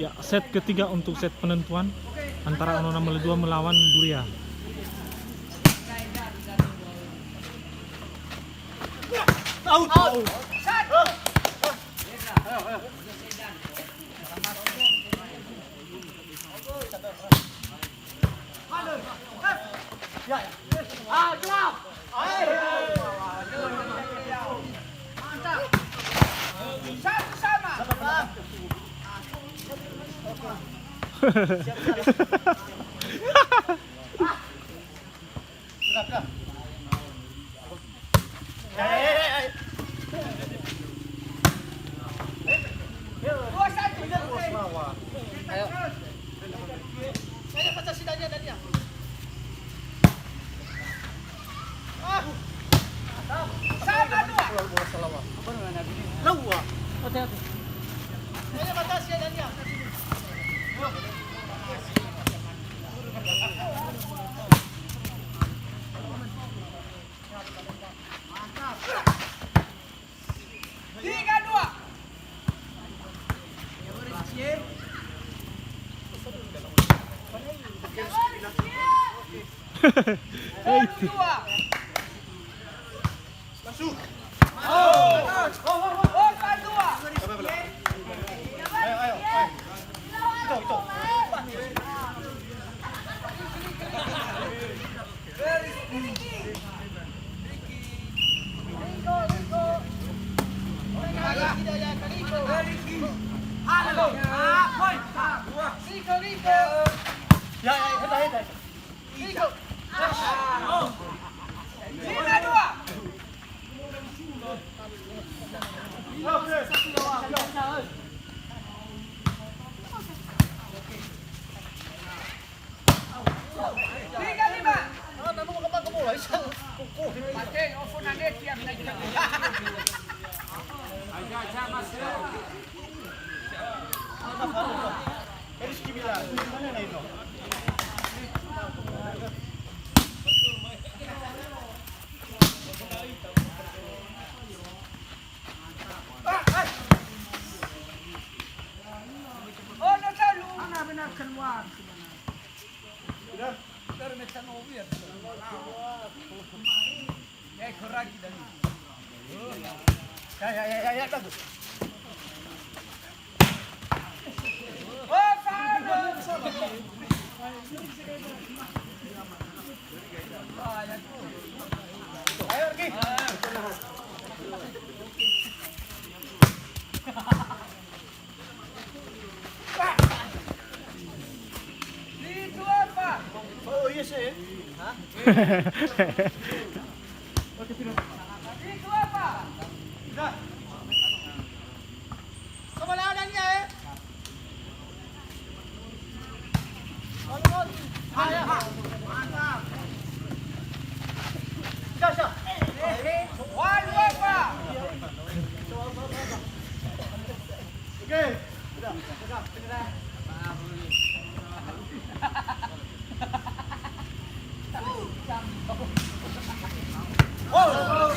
Ya, set ketiga untuk set penentuan antara Nona Mele 2 melawan Duria. Out.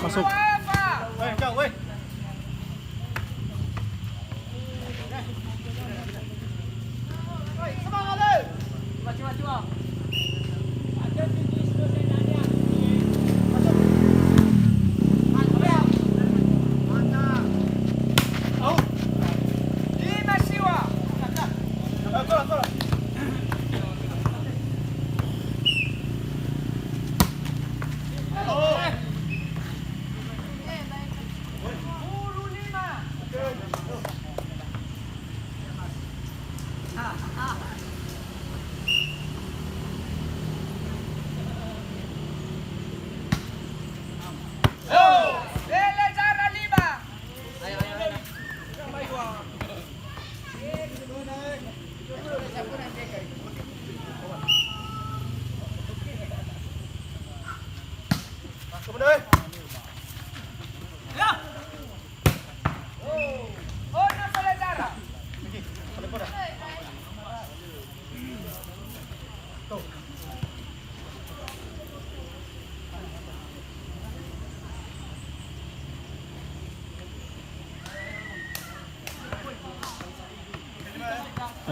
Masuk.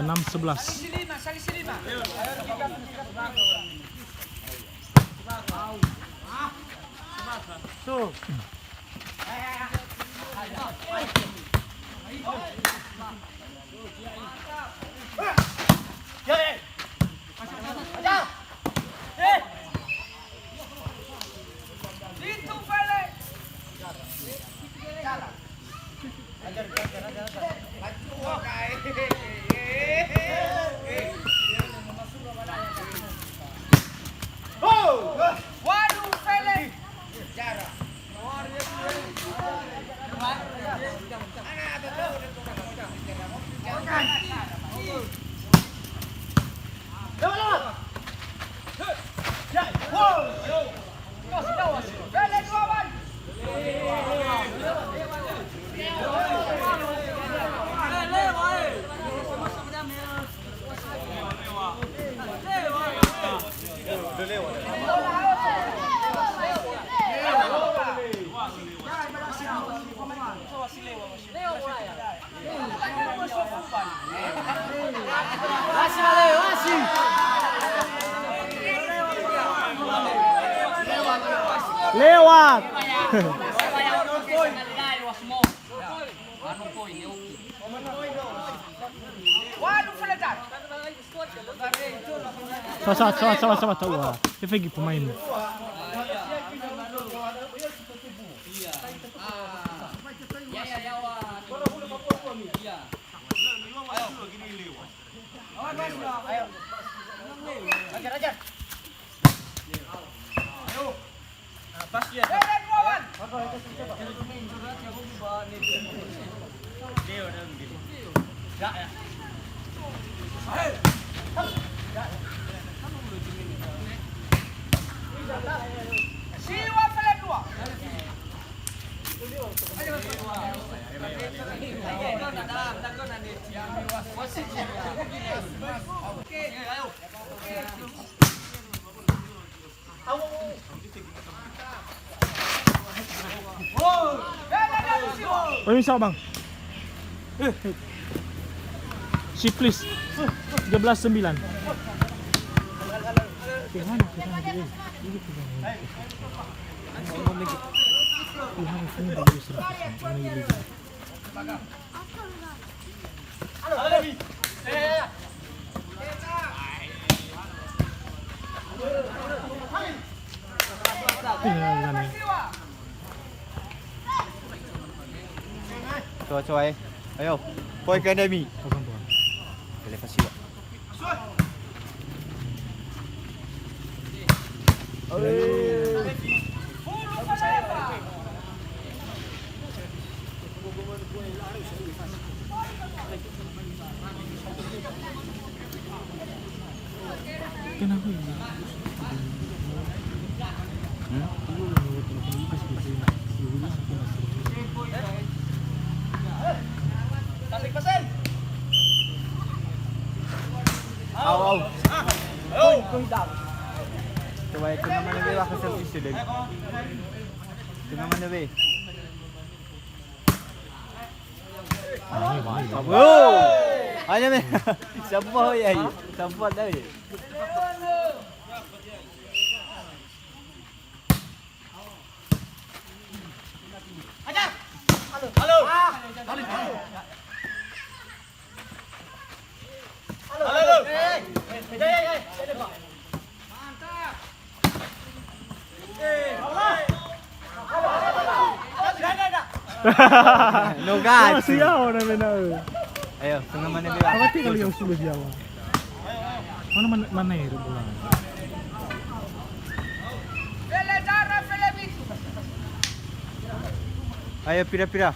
6-11. Tuh. Lewat. Sawa. Wah, efek pemain. Oh, bisa bang. Si please 13-9. Coy. Ayo. Boy Academy. Boleh kasih. Kenapa ya? Coba itu namanya be wah servis sudah. Itu namanya be. Wow. Hanya be. Siapa ya? Siapa dah be? No guys. Siapa namanya? Ayo, tengah mana be? Apa tinggal yang sudah Jawa? Mana ya bola? Ayo pira.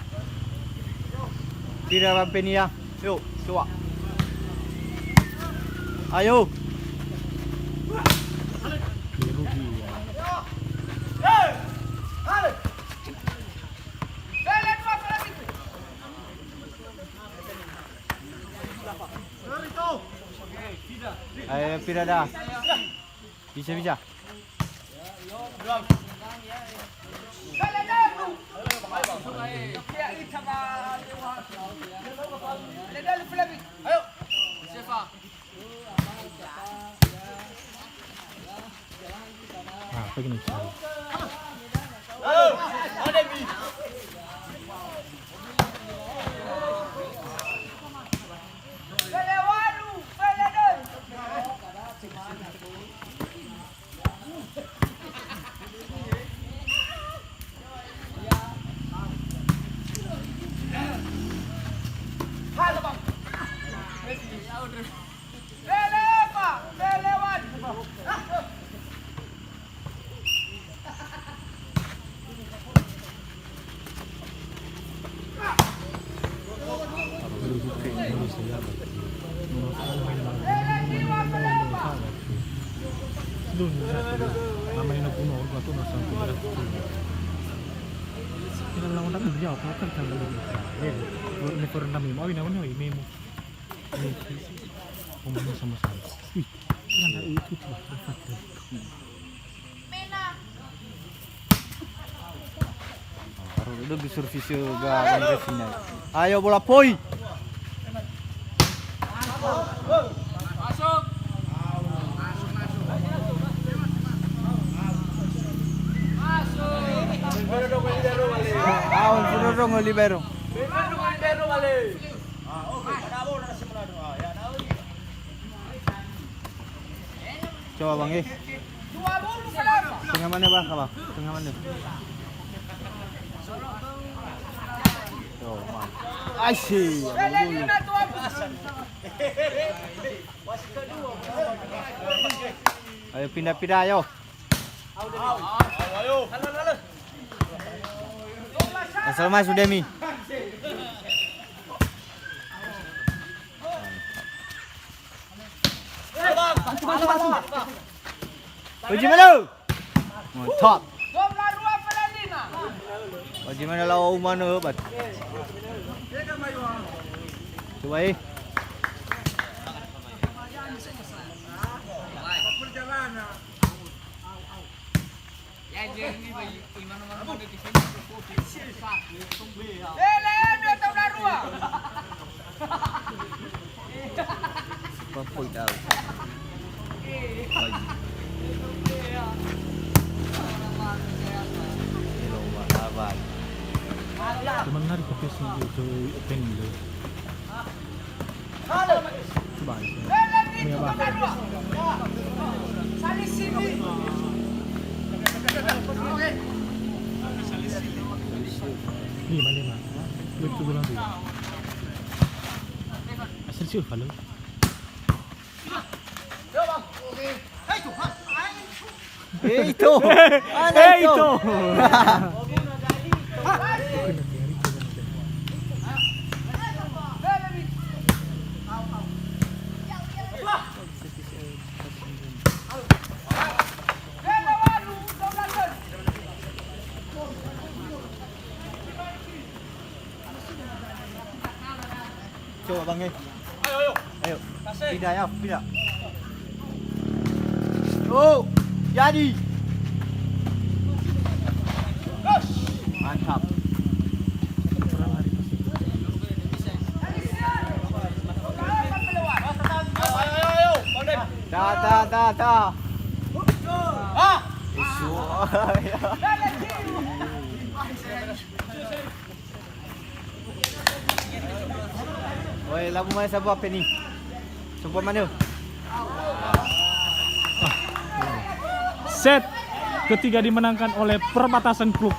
Pira Vampenia. Yuk, coba. Ayo. Ayo pira dah. Bisa. lagi nih. Namanya nagpuno ako bato nasa pila. Kailan lang ako nag-uliyaw ako kan kan dulu. Ini pernah kami mau ini mana ini memo. Ngomong sama-sama. Wih, kan ada itu tuh. Baru udah bisurvisi ga ke final. Ayo bola poi. Sudah dong libero. Coba bang tengah mana bang apa? Tengah mana? Oh, asyik. Ayo pindah-pindah ayo. Asal mas sudah mi. Uji mana? Mantap. Uji mana lawan mana bat? Coba Papoy daw. Hello, makabat. Menarik tapi sih itu open dulu. Coba. Ini apa? Lima. Betul bilang tu. Asal siapa lu? Itu. Itu. Coba bang ayo. Pindah ya, pindah. Oh, jadi. Mantap. Dah. Isu. Oi, labu mana sabu apa ni? Sumpah mana? Set ketiga dimenangkan oleh Perbatasan Klub.